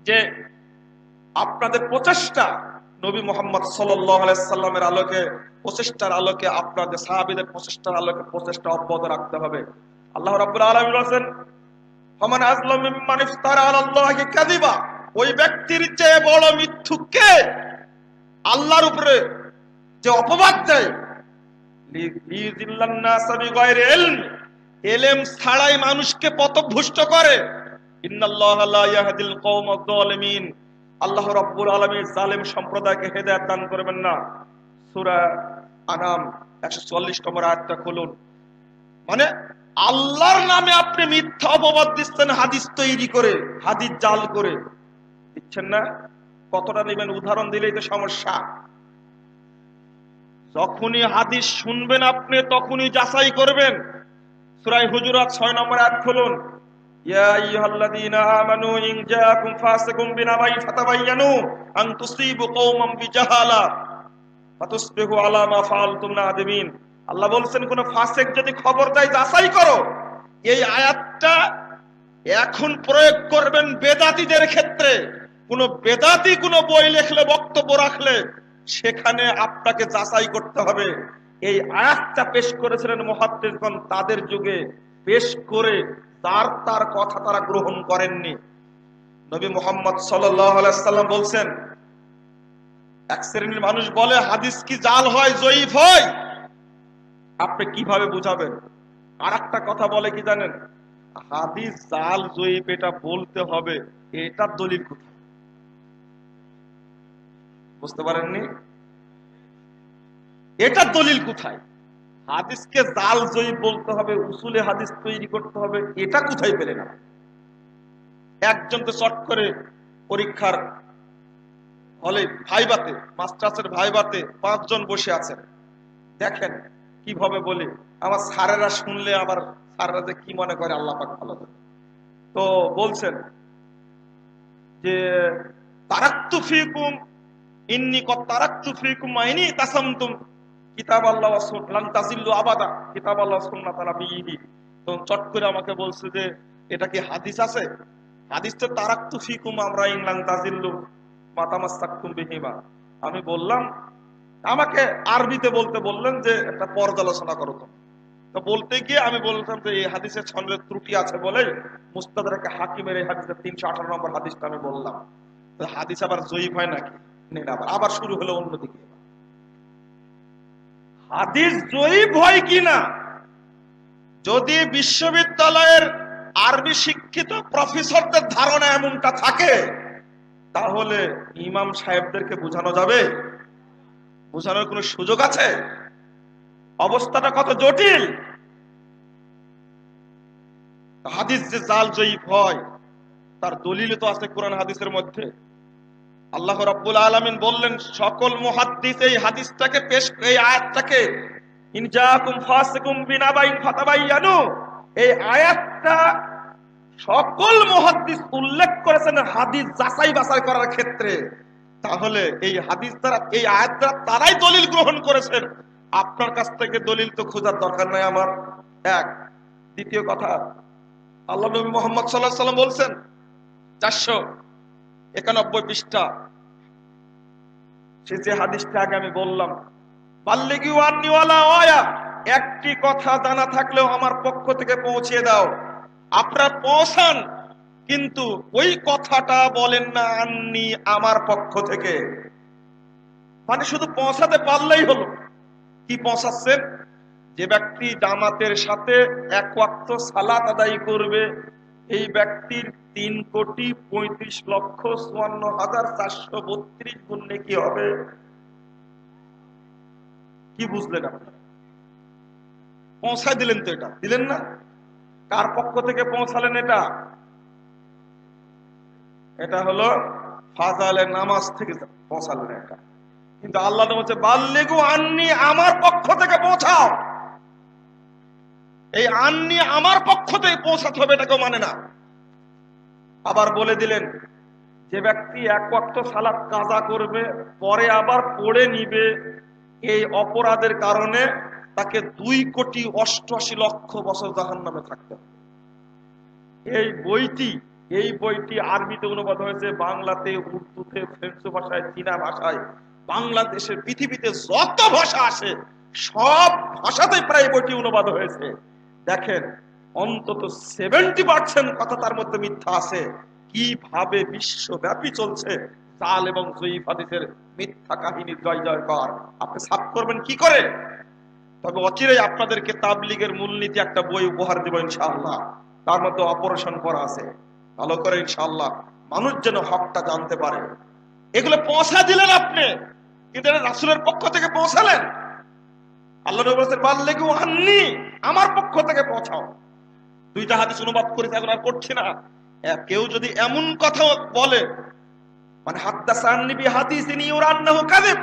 যে আপনাদের প্রচেষ্টা নবী মুহাম্মদ সাল্লাল্লাহু আলাইহি সাল্লামের আলোকে, প্রচেষ্টার আলোকে, আপনাদের সাহাবীদের প্রচেষ্টার আলোকে প্রচেষ্টা অব্যাহত রাখতে হবে। আল্লাহ রাব্বুল আলামিন বলেন, ফামান আযলামু মিম্মান ইফতারা আলাল্লাহি কাযিবা, ওই ব্যক্তির চেয়ে বড় মিথ্যুক কে আল্লাহর উপরে যে অপবাদ দেয়, লিইযিল্লান নাস বিগাইরি ইলম, ইলম ছাড়াই মানুষকে পথভ্রষ্ট করে। ইন্নাল্লাহা লা ইয়াহদিল কওমাজ যালিমিন, আল্লাহ রাব্বুল আলামিন জালেম সম্প্রদায়কে হেদায়েত দান করবেন না। সূরা আনাম 144 নম্বর আয়াতটা খুলুন। মানে আল্লাহর নামে আপনি মিথ্যা অপবাদ দিচ্ছেন, হাদিস তৈরি করে, হাদিস জাল করে দিচ্ছেন না। কতটা নেবেন উদাহরণ দিলেই তো সমস্যা। যখনই হাদিস শুনবেন আপনি তখনই যাচাই করবেন। সূরা হুজুরাত 6 নম্বর আয়াত খুলুন। ইয়া আইয়ুহাল্লাযীনা আমানু ইন জাআকুম ফাসিকুম বিনাবাইন ফাতাবায়ানু আন তুসিবু কওমান বিজাহালা ফাতুসবিহু আলা মা ফাআলতুম নাদিমিন। আল্লাহ বলছেন কোন ফাসিক যদি খবর দেয় যাচাই করো। এই আয়াতটা এখন প্রয়োগ করবেন বেদাতীদের ক্ষেত্রে। কোন বেদাতি কোন বই লিখলে, বক্তব্য রাখলে সেখানে আপনাকে যাচাই করতে হবে। এই আয়াতটা পেশ করেছিলেন মুহাদ্দিসগণ তাদের যুগে, পেশ করে তার কথা তারা গ্রহণ করেননি। নবী মুহাম্মদ সাল্লাল্লাহু আলাইহি সাল্লাম বলছেন, এক শ্রেণীর মানুষ বলে হাদিস কি জাল হয়, জয়ীফ হয়, আপনি কিভাবে বুঝাবেন? আর একটা কথা বলে কি জানেন, হাদিস জাল জয়ীফ এটা বলতে হবে, এটার দলিল কোথায়? বুঝতে পারেননি? এটার দলিল কোথায়? হাদিসকে জাল জয়ীফ বলতে হবে, উসুলে হাদিস তৈরি করতে হবে, এটা কোথায় পেলেন না? একজন তো চট করে পরীক্ষার হলে ভাইবাতে, মাস্টার্সের ভাইবাতে 5 জন বসে আছেন, দেখেন কিভাবে বলি। আমার স্যারেরা শুনলে আবার স্যারেরা যে কি মনে করে আল্লাহ পাক ভালো জানে। তো বলছেন যে তারাক্তু ফিকুম ইন্নী কদ তারাক্তু ফিকুম মাইনি তাসামতুম কিতাবাল্লাহ ওয়া সুন্নাহ লান তাজিল্লু আবাদা কিতাবাল্লাহ ওয়া সুন্নাত নাবিয়িহি। তো চট করে আমাকে বলছে যে এটা কি হাদিস আছে? হাদিস তো তারাক্তু ফিকুম আমরা ইন লান তাজিল্লু মা তামাসসাকতুম বিহিমা। আমি বললাম, আমাকে আরবিতে বলতে বললেন যে একটা পর্যালোচনা করো। তো বলতে গিয়ে আমি বললাম যে এই হাদিসের ছন্দের ত্রুটি আছে বলে মুস্তাদরাকে হাকিমের এই হাদিসের 318 নম্বর হাদিসটা আমি বললাম। তো হাদিস আবার জয়ীফ হয় নাকি? আবার শুরু হলো অন্যদিকে। হাদিস জয়ীফ হয় কিনা যদি বিশ্ববিদ্যালয়ের আরবি শিক্ষিত প্রফেসরদের ধারণা এমনটা থাকে, তাহলে ইমাম সাহেবদেরকে বোঝানো যাবে? বোঝানোর কোনো সুযোগ আছে? অবস্থাটা কত জটিল। হাদিস যে জাল জয়ীফ হয় তার দলিল তো আছে কোরআন হাদিসের মধ্যে। আল্লাহ রাব্বুল আলামিন বললেন, সকল মুহাদ্দিস এই হাদিসটাকে পেশ, এই আয়াতটাকে ইন জাআকুম ফাসিকুম বিনাবাইন ফাতাবায়ানু, এই আয়াতটা সকল মুহাদ্দিস উল্লেখ করেছেন হাদিস যাচাই বাছাই করার ক্ষেত্রে। তাহলে এই হাদিস দ্বারা, এই আয়াত দ্বারা তারাই দলিল গ্রহণ করেছেন। আপনার কাছ থেকে দলিল তো খোঁজার দরকার নাই আমার। এক। দ্বিতীয় কথা, আল্লাহ নবী মুহাম্মদ সাল্লাল্লাহু আলাইহি সাল্লাম বলছেন 491 পৃষ্ঠা, সে যে হাদিসটা আগে আমি বললাম, বাল্লিগু আন্নী ওয়ালা ওয়া, একটি কথা জানা থাকলেও আমার পক্ষ থেকে পৌঁছে দাও। আপনারা পৌঁছান, কিন্তু ওই কথাটা বলেন না আন্নী আমার পক্ষ থেকে। মানে শুধু পৌঁছাতে পারলেই হলো। কি পৌঁছাচ্ছেন? যে ব্যক্তি জামাতের সাথে 1 ওয়াক্ত সালাত আদায় করবে, এই ব্যক্তির 3,35,54,432 গুণ নেকি হবে। কি বুঝলেন আপনারা? পৌঁছায় দিলেন তো, এটা দিলেন না? কার পক্ষ থেকে পৌঁছালেন এটা? এটা হলো ফাজালের নামাজ থেকে পৌঁছালেন এটা। কিন্তু আল্লাহ বলছে বাল্লিগু আন্নী আমার পক্ষ থেকে পৌঁছাও। এই আন্নী আমার পক্ষ থেকে পৌঁছাতে হবে এটাকেও মানে না। আবার বলে দিলেন, যে ব্যক্তি 1 ওয়াক্ত সালাত কাজা করবে পরে আবার পড়ে নিবে, এই অপরাধের কারণে তাকে 2,88,00,000 বছর জাহান্নামে থাকতে হবে। এই বইটি এই বইটি আরবিতে অনুবাদ হয়েছে, বাংলাতে, উর্দুতে, ফ্রেঞ্চ ভাষায়, চীনা ভাষায়, বাংলাদেশের পৃথিবীতে যত ভাষা আছে সব ভাষাতে প্রায় বইটি অনুবাদ হয়েছে। দেখেন অন্তত 70% কথা তার মধ্যে মিথ্যা আছে। কিভাবে বিশ্বব্যাপী চলছে জাল এবং জয়ীফ হাদিসের মিথ্যা কাহিনী জয় জয়কার, আপনি সাফ করবেন কি করে? তবে অচিরেই আপনাদেরকে তাবলীগের মূলনীতি একটা বই উপহার দেব ইনশাআল্লাহ, তার মধ্যে অপারেশন করা আছে, ভালো করে ইনশাআল্লাহ মানুষ যেন হকটা জানতে পারে। এগুলো পৌঁছা দিলেন আপনি, কিন্তু রাসূলের পক্ষ থেকে পৌঁছালেন। আল্লাহ নবী বলেছেন বাল্লিগু আন্নি, আমার পক্ষ থেকে পৌঁছাও। দুইটা হাদিস অনুবাদ করেছে, এখন আর করছি না। কেউ যদি এমন কথা বলে, মানে হাদ্দাসান্নি বিহাদিসিন ইউরান্নাহু কাযিব,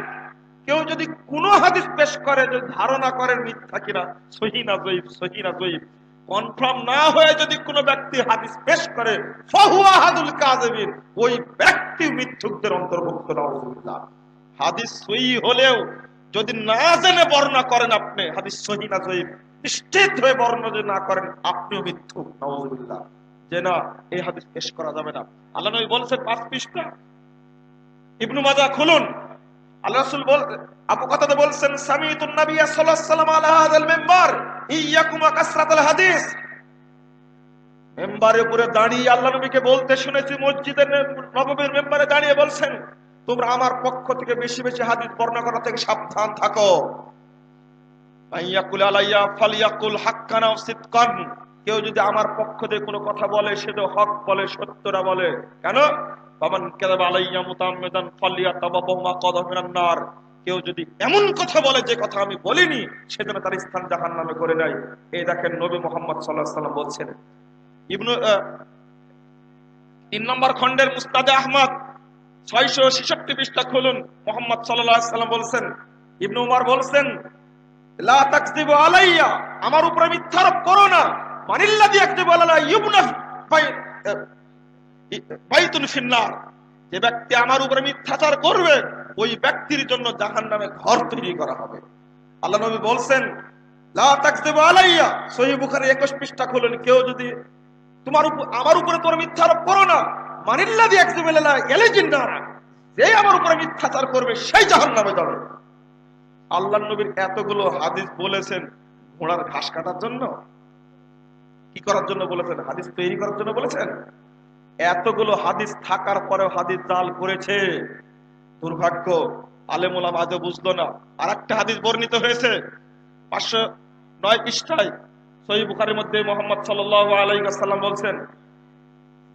কেউ যদি কোন হাদিস পেশ করে যে ধারণা করেন মিথ্যা কিনা, সহিহ না যঈফ, সহিহ না যঈফ, কনফার্ম না হয়ে যদি কোনো ব্যক্তি হাদিস পেশ করে, ফাহুয়া হাদুল কাযিবিন, ওই ব্যক্তি মিথ্যুকদের অন্তর্ভুক্ত। নাউযুবিল্লাহ। হাদিস সহিহ হলেও যদি না জেনে বর্ণনা করেন আপনি হাদিস সহিহ না যঈফ, নিশ্চিত হয়ে বর্ণনা যদি না করেন আপনিও মিথ্যুক। নাউযুবিল্লাহ। যে না, এই হাদিস পেশ করা যাবে না। আল্লাহ নবী বলেছেন 5 পৃষ্ঠা, ইবনু মাজাহ খুলুন। আল্লাহ রাসূল আবু কাতাদা বলছেন সামিতুন নবী সাল্লাল্লাহু আলাইহি ওয়াসাল্লাম আলা হাযাল মিম্বার ইয়াকুম কাসরাতুল হাদিস। মিম্বারের উপরে দাঁড়িয়ে আল্লাহ নবীকে বলতে শুনেছি, মসজিদের নববীর মিম্বারে দাঁড়িয়ে বলছেন, তোমরা আমার পক্ষ থেকে বেশি বেশি হাদিস বর্ণনা করা থেকে সাবধান থাকো। আইয়াকুল আলাইয়া ফালিয়াকুল হাক্কান আও সিদকান, কেউ যদি আমার পক্ষ থেকে কোনো কথা বলে সেটা হক বলে, সত্যটা বলে। কেন? বামান কাযাবা আলাইয়া মুতাআম্মিদান ফালিয়াতাবাওয়া মাকাদাহু মিনান নার, কেউ যদি এমন কথা বলে যে কথা আমি বলিনি, সেজন্য তার স্থান জাহান্নামে করে নেয়। এই দেখেন নবী মুহাম্মদ সাল্লাল্লাহু আলাইহি ওয়াসাল্লাম বলছেন। ইবনু 3 নম্বর খণ্ডের মুস্তাদে আহমদ 666 পৃষ্ঠা খুলুন। মুহাম্মদ সাল্লাল্লাহু আলাইহি ওয়াসাল্লাম বলছেন, ইবনু উমর বলছেন, লা তাকযিবু আলাইয়া, আমার উপরে মিথ্যারোপ করো না। মানিল্লাযী ইয়াকযিবু আলাইয়া ইউবনা বাইতুন ফিন্নার, যে ব্যক্তি আমার উপরে মিথ্যাচার করবে ওই ব্যক্তির জন্য জাহান্নামে ঘর তৈরি করা হবে। আল্লাহ নবী বলছেন লা তাকযিবু আলাইয়া, সহিহ বুখারী 21 পৃষ্ঠা খুলুন, কেউ যদি আমার উপরে তোর মিথ্যারোপ করো না। মানিল্লাযী ইয়াকযিবু আলাইয়া ইয়ালিজিন নার, যে আমার উপরে মিথ্যাচার করবে সেই জাহান্নামে যাবে। আল্লাহর নবীর এতগুলো হাদিস বলেছেন ঘোড়ার ঘাস কাটার জন্য? কি করার জন্য বলেছেন? হাদিস তৈরি করার জন্য বলেছেন? এতগুলো হাদিস থাকার পরেও হাদিস জাল করেছে। দুর্ভাগ্য, আলেম ওলামা আজও বুঝলো না। আর একটা হাদিস বর্ণিত হয়েছে 509 পৃষ্ঠায় সহিহ বুখারীর মধ্যে, মুহাম্মদ সাল্লাল্লাহু আলাইহি ওয়াসাল্লাম বলছেন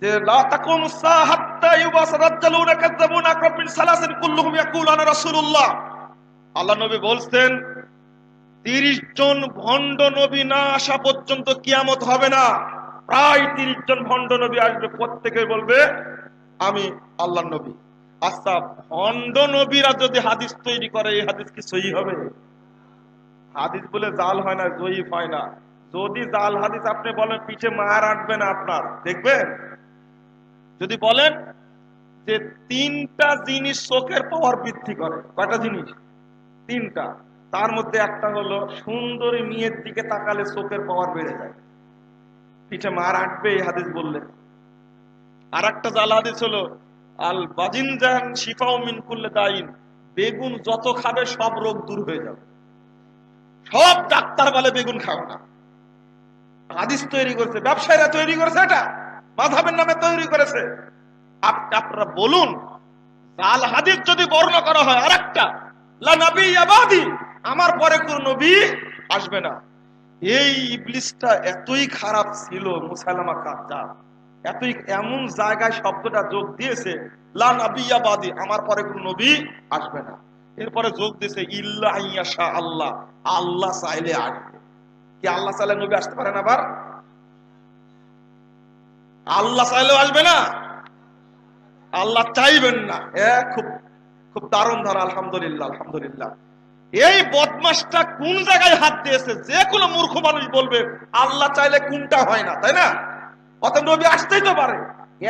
যে লা তাকুমুস সাআ হাত্তা ইউবাসা রাজ্জালুনা কাযাবুনা আকরাব মিন সালাসিন কুল্লুহুম ইয়াকুলুনা রাসূলুল্লাহ। আল্লাহ নবী বলছেন 30 জন ভণ্ড নবী না আসা পর্যন্ত কিয়ামত হবে না। প্রায় 30 জন ভণ্ড নবী আসবে, প্রত্যেকে বলবে আমি আল্লাহর নবী। আচ্ছা, ভণ্ড নবীরা যদি হাদিস তৈরি করে এই হাদিস কি সহিহ হবে? হাদিস বলে জাল হয় না, যঈফ হয় না। যদি জাল হাদিস আপনি বলেন পিছে মার আটবে না আপনার, দেখবেন। যদি বলেন যে 3টা জিনিস চোখের পাওয়ার বৃদ্ধি করে, কয়টা জিনিস? 3টা। তার মধ্যে একটা হলো সুন্দরী মেয়ের দিকে তাকালে চোখের পাওয়ার বেড়ে যায়, পিঠে মার আটবে এই হাদিস বললে। আর একটা জাল হাদিস হলো আল বাজিনজান শিফাউ মিন কুল্লি দাইন, বেগুন যত খাবে সব রোগ দূর হয়ে যাবে। সব ডাক্তার বলে বেগুন খাও না। হাদিস তৈরি করেছে, ব্যবসায়ীরা তৈরি করেছে, এটা মাযহাবের নামে তৈরি করেছে। আপনারা বলুন, জাল হাদিস যদি বর্ণনা করা হয় আরেকটা, লা নবিয়্যা বাদি, আমার পরে কোন নবী আসবে না। এই ইবলিসটা এতই খারাপ ছিল, মুসাইলামা কাজ্জাব এতই, এমন জায়গায় শব্দটা যোগ দিয়েছে লা নবিয়্যা বাদি, আমার পরে কোন নবী আসবে না। এরপরে যোগ দিয়েছে ইল্লা আইয়াশা আল্লাহ, আল্লাহ চাইলে আসবে। কি আল্লাহ চাইলে নবী আসতে পারে না? আবার আল্লাহ চাইলেও আসবে না, আল্লাহ চাইবেন না। খুব খুব দারুণ ধারা। আলহামদুলিল্লাহ, আলহামদুলিল্লাহ। এই বদমাশটা কোন জায়গায় হাত দিয়েছে? যে কোনো মূর্খ মানুষ বলবে আল্লাহ চাইলে কোনটা হয় না, তাই না? অত নবী আসতেই তো পারে।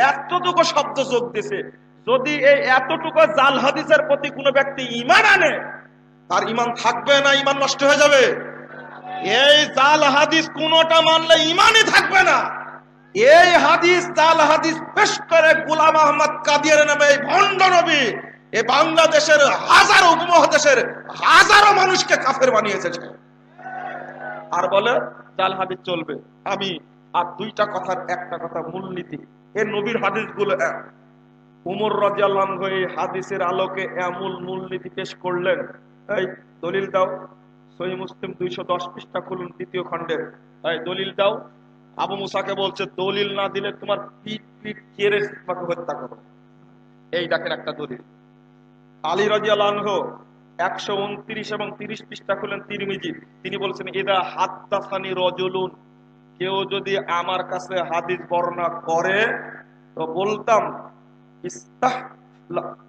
এতটুকু শব্দ যোগ দিয়েছে। যদি এই এতটুকু জাল হাদিসের প্রতি কোনো ব্যক্তি ঈমান আনে, তার ঈমান থাকবে না ঈমান নষ্ট হয়ে যাবে? এই জাল হাদিস কোনটা মানলে ঈমানই থাকবে না। এই হাদিস জাল হাদিস পেশ করে গোলাম আহমদ কাদিয়ানী নামে এই ভণ্ড নবী এই বাংলাদেশের হাজারো উপমহাদেশের হাজারো মানুষকে কাফের বানিয়েছে। আর বলে জাল হাদিস চলবে। আমি আর দুইটা কথার একটা কথা মূলনীতি, এই নবীর হাদিসগুলো উমর রাদিয়াল্লাহু আনহু এই হাদিসের আলোকে এমন মূলনীতি পেশ করলেন। এই দলিল দাও, সহিহ মুসলিম 210 পৃষ্ঠা খুলুন, তৃতীয় খণ্ডের। এই দলিল দাও। আবু মুসাকে বলছে দলিল না দিলে তোমার পিঠ পিঠ কেড়ে তোমাকে হত্যা করো। এই দেখেন একটা দলিল। আলী রাদিয়াল্লাহু আনহু 129 এবং 30 পৃষ্ঠা খুলেন তিরমিজি, তিনি বলছেন ইদা হাদাসানি রাজুলুন, কেউ যদি আমার কাছে হাদিস বর্ণনা করে তো বলতাম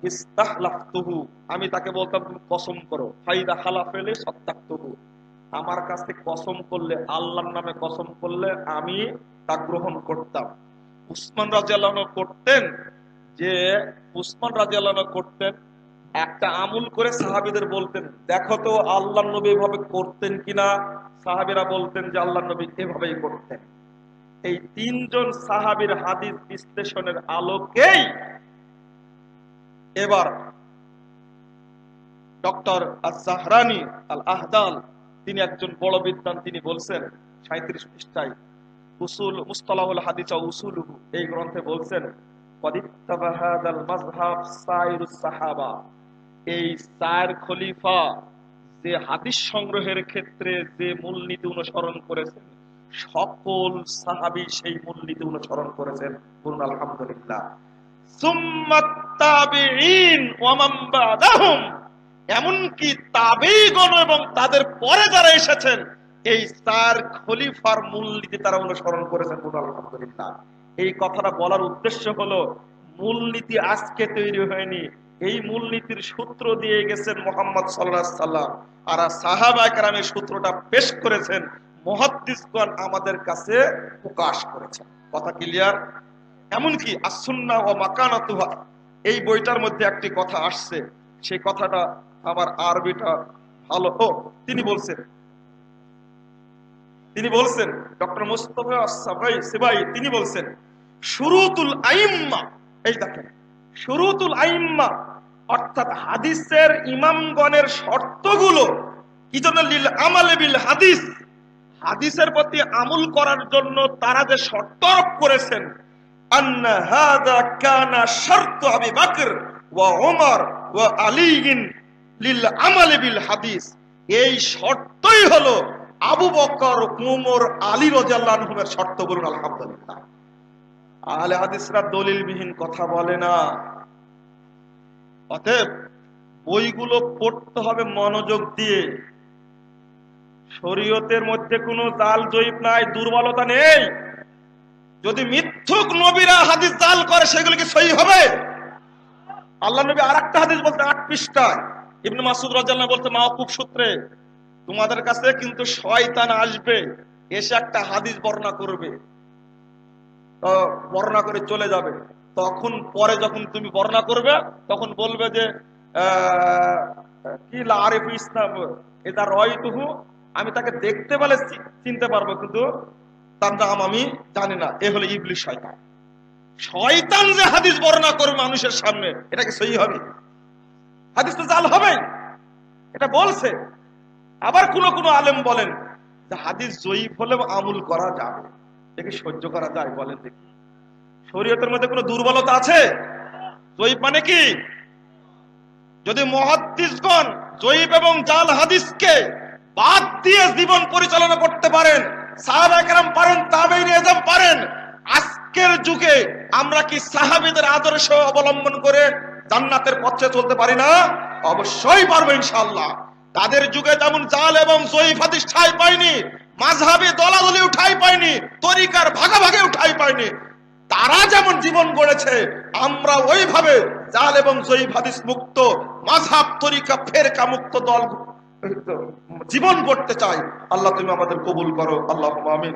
ইস্তাহলাফতুহু, আমি তাকে বলতাম তুমি কসম করো, ফাইদা হালাফেলে সাদ্দাকতুহু, আমার কাছে কসম করলে, আল্লাহর নামে কসম করলে আমি তা গ্রহণ করতাম। উসমান রাদিয়াল্লাহু আনহু করতেন যে, উসমান রাদিয়াল্লাহু আনহু করতেন একটা আমল করে সাহাবীদের বলতেন দেখো তো আল্লাহর নবী এভাবে করতেন কিনা। সাহাবীরা বলতেন যে আল্লাহর নবী এভাবেই করতেন। এই তিনজন সাহাবীর হাদিস বিশ্লেষণের আলোকেই এবার ডক্টর আজ-জাহরানি আল আহদাল, তিনি একজন বড় বিদ্বান, তিনি বলছেন 37 পৃষ্ঠায় উসুল মুস্তালাহুল হাদিস ওয়া উসুলুহু এই গ্রন্থে বলছেন ওয়াদিত্তাবা হাদাল মাযহাব সাইরুস সাহাবা, এই চার খলিফা যে হাদিস সংগ্রহের ক্ষেত্রে যে মূলনীতি অনুসরণ করেছেন সকল সাহাবী সেই মূলনীতি অনুসরণ করেছেন। বলুন আলহামদুলিল্লাহ। সুম্মাত তাবিঈন ওয়া মান বাদাহুম, এমনকি তাবেঈগণ এবং তাদের পরে যারা এসেছেন এই চার খলিফার মূলনীতি তারা অনুসরণ করেছেন। বলুন আলহামদুলিল্লাহ। এই কথাটা বলার উদ্দেশ্য হলো মূলনীতি আজকে তৈরি হয়নি, এই মূলনীতির সূত্র দিয়ে গেছেন মুহাম্মদ সাল্লাল্লাহু আলাইহি সাল্লাম, আর সাহাবায়ে কেরামের সূত্রটা পেশ করেছেন, মুহাদ্দিসগণ আমাদের কাছে প্রকাশ করেছেন। কথা ক্লিয়ার? এমনকি as-সুন্নাহ ওয়া মাকানাতুহা এই বইটার মধ্যে একটি কথা আসছে, সেই কথাটা আমার আরবিটা ভালো। তিনি বলছেন ডক্টর মুস্তাফা সিবাই তিনি বলছেন শুরুতুল আইম্মা, এই দেখেন শুরুতুল আইম্মা অর্থাৎ হাদিসের ইমামগণের শর্তগুলো কি জন্য, লিল আমালে বিল হাদিস, হাদিসের প্রতি আমল করার জন্য তারা যে শর্ত আরোপ করেছেন, আন্না হাযা কানা শারতু আবি বকর ওয়া ওমর ওয়া আলীন লিল আমালে বিল হাদিস, এই শর্তই হলো আবু বকর ওমর আলী রাদিয়াল্লাহু আনহুমের শর্ত। বলুন আলহামদুলিল্লাহ। আহলে হাদিসরা দলিলবিহীন কথা বলে না। অতএব বইগুলো পড়তে হবে মনোযোগ দিয়ে। শরীয়তের মধ্যে কোনো জাল জয়ীব নাই, দুর্বলতা নেই। যদি মিথ্যুক নবীরা হাদিস জাল করে সেগুলো কি সহিহ হবে? আল্লাহ নবী আরেকটা হাদিস বলতে 8 পৃষ্ঠায় ইবনে মাসউদ রাদিয়াল্লাহু আনহু বলতে মাওকুফ সূত্রে, তোমাদের কাছে কিন্তু শয়তান আসবে, এসে একটা হাদিস বর্ণনা করবে, তো বর্ণনা করে চলে যাবে। তখন পরে যখন তুমি বর্ণনা করবে তখন বলবে যে কি লা আরিফু ইসলাম এটা রাইতুহু, আমি তাকে দেখতে পেলে চিনতে পারবো কিন্তু তার নাম আমি জানি না। এ হলো ইবলিস, শয়তান। শয়তান যে হাদিস বর্ণনা করবে মানুষের সামনে, এটা কি সহিহ হবে? হাদিস তো জাল হবে, এটা বলছে। আবার কোন আলেম বলেন যে হাদিস জয়ীফ হলেও আমল করা যাবে, একে সহ্য করা যায়। বলেন দেখি, শরীয়তের মধ্যে কোনো দুর্বলতা আছে? জয়ীফ মানে কি? যদি মুহাদ্দিসগণ জয়ীফ এবং জাল হাদিসকে বাদ দিয়ে জীবন পরিচালনা করতে পারেন, সাহাবায়ে কেরাম পারেন, তাবেঈন এজম পারেন, আজকের যুগে আমরা কি সাহাবীদের আদর্শ অবলম্বন করে জান্নাতের পথে চলতে পারি না? অবশ্যই পারবো ইনশাআল্লাহ। তাদের যুগে যেমন জাল এবং জয়ীফ হাদিস ঠাঁই পায়নি, মাযহাবে দলাদলি ঠাঁই পায়নি, তরিকার ভাগাভাগি ঠাঁই পায়নি, তারা যেমন জীবন গড়েছে আমরা ওইভাবে জাল এবং জয়ীফ হাদিস মুক্ত, মাযহাব তরিকা ফেরকা মুক্ত দল জীবন গড়তে চাই। আল্লাহ তুমি আমাদের কবুল করো, আল্লাহুম্মা আমিন।